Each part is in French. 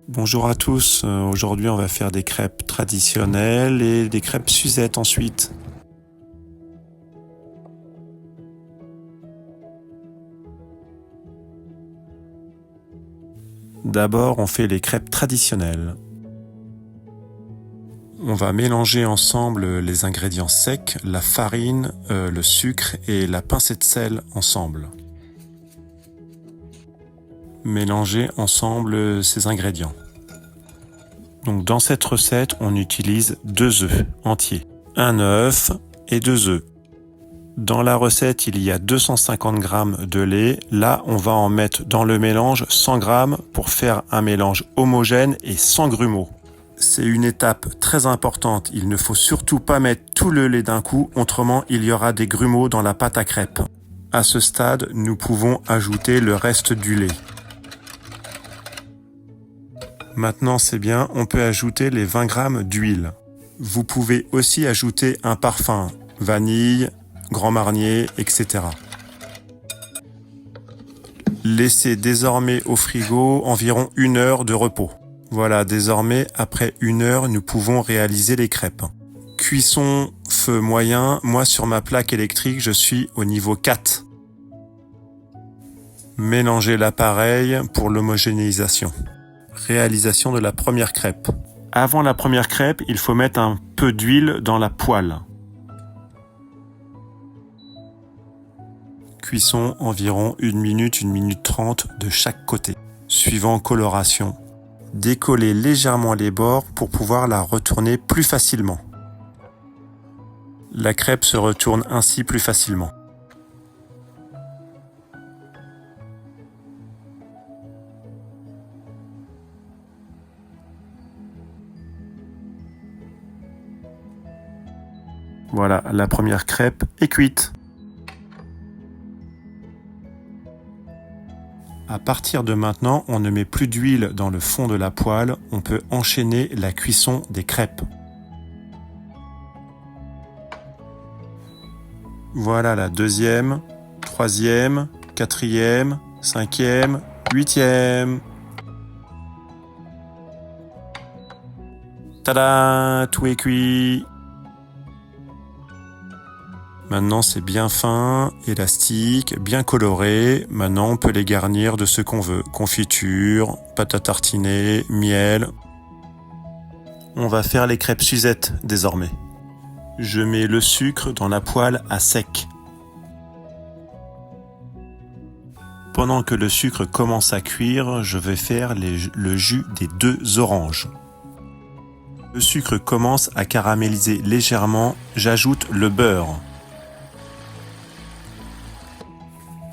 Bonjour à tous, aujourd'hui on va faire des crêpes traditionnelles et des crêpes Suzette ensuite. D'abord on fait les crêpes traditionnelles. On va mélanger ensemble les ingrédients secs, la farine, le sucre et la pincée de sel ensemble. Mélanger ensemble ces ingrédients. Donc dans cette recette, on utilise 2 œufs entiers, un œuf et 2 œufs. Dans la recette, il y a 250 g de lait. Là, on va en mettre dans le mélange 100 g pour faire un mélange homogène et sans grumeaux. C'est une étape très importante. Il ne faut surtout pas mettre tout le lait d'un coup, autrement il y aura des grumeaux dans la pâte à crêpes. À ce stade, nous pouvons ajouter le reste du lait. Maintenant c'est bien, on peut ajouter les 20 g d'huile. Vous pouvez aussi ajouter un parfum, vanille, Grand Marnier, etc. Laissez désormais au frigo environ 1 heure de repos. Voilà, désormais, après 1 heure, nous pouvons réaliser les crêpes. Cuisson feu moyen, moi sur ma plaque électrique, je suis au niveau 4. Mélangez l'appareil pour l'homogénéisation. Réalisation de la première crêpe. Avant la première crêpe, il faut mettre un peu d'huile dans la poêle. Cuisson environ 1 minute, 1 minute 30 de chaque côté. Suivant coloration. Décollez légèrement les bords pour pouvoir la retourner plus facilement. La crêpe se retourne ainsi plus facilement. Voilà, la première crêpe est cuite. À partir de maintenant, on ne met plus d'huile dans le fond de la poêle, on peut enchaîner la cuisson des crêpes. Voilà la deuxième, troisième, quatrième, cinquième, huitième. Tada, tout est cuit. Maintenant c'est bien fin, élastique, bien coloré. Maintenant on peut les garnir de ce qu'on veut. Confiture, pâte à tartiner, miel. On va faire les crêpes Suzette désormais. Je mets le sucre dans la poêle à sec. Pendant que le sucre commence à cuire, je vais faire le jus des 2 oranges. Le sucre commence à caraméliser légèrement, j'ajoute le beurre.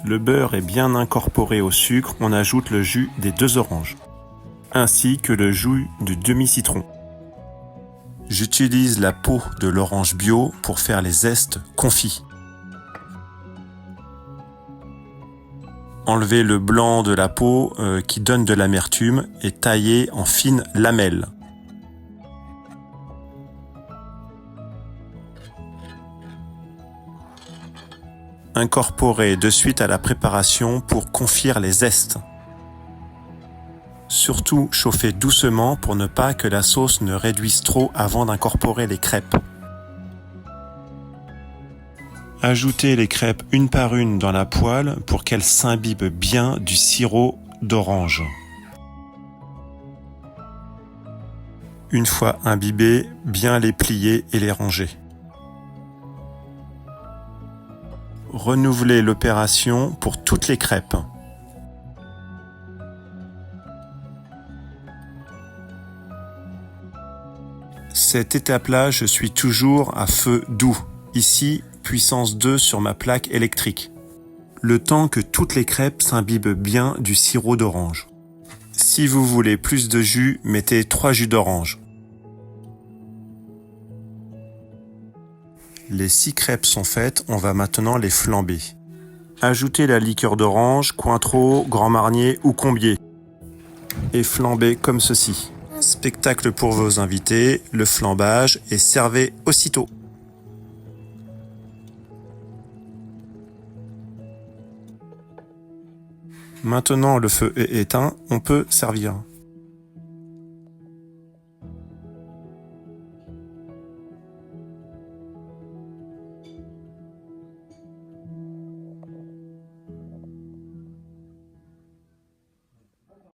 Le beurre est bien incorporé au sucre, on ajoute le jus des 2 oranges, ainsi que le jus du demi-citron. J'utilise la peau de l'orange bio pour faire les zestes confits. Enlevez le blanc de la peau qui donne de l'amertume et taillez en fines lamelles. Incorporez de suite à la préparation pour confire les zestes. Surtout chauffez doucement pour ne pas que la sauce ne réduise trop avant d'incorporer les crêpes. Ajoutez les crêpes une par une dans la poêle pour qu'elles s'imbibent bien du sirop d'orange. Une fois imbibées, bien les plier et les ranger. Renouvelez l'opération pour toutes les crêpes. Cette étape-là, je suis toujours à feu doux. Ici, puissance 2 sur ma plaque électrique. Le temps que toutes les crêpes s'imbibent bien du sirop d'orange. Si vous voulez plus de jus, mettez 3 jus d'orange. Les 6 crêpes sont faites, on va maintenant les flamber. Ajoutez la liqueur d'orange, Cointreau, Grand Marnier ou Combier. Et flambez comme ceci. Spectacle pour vos invités, le flambage et servez aussitôt. Maintenant le feu est éteint, on peut servir.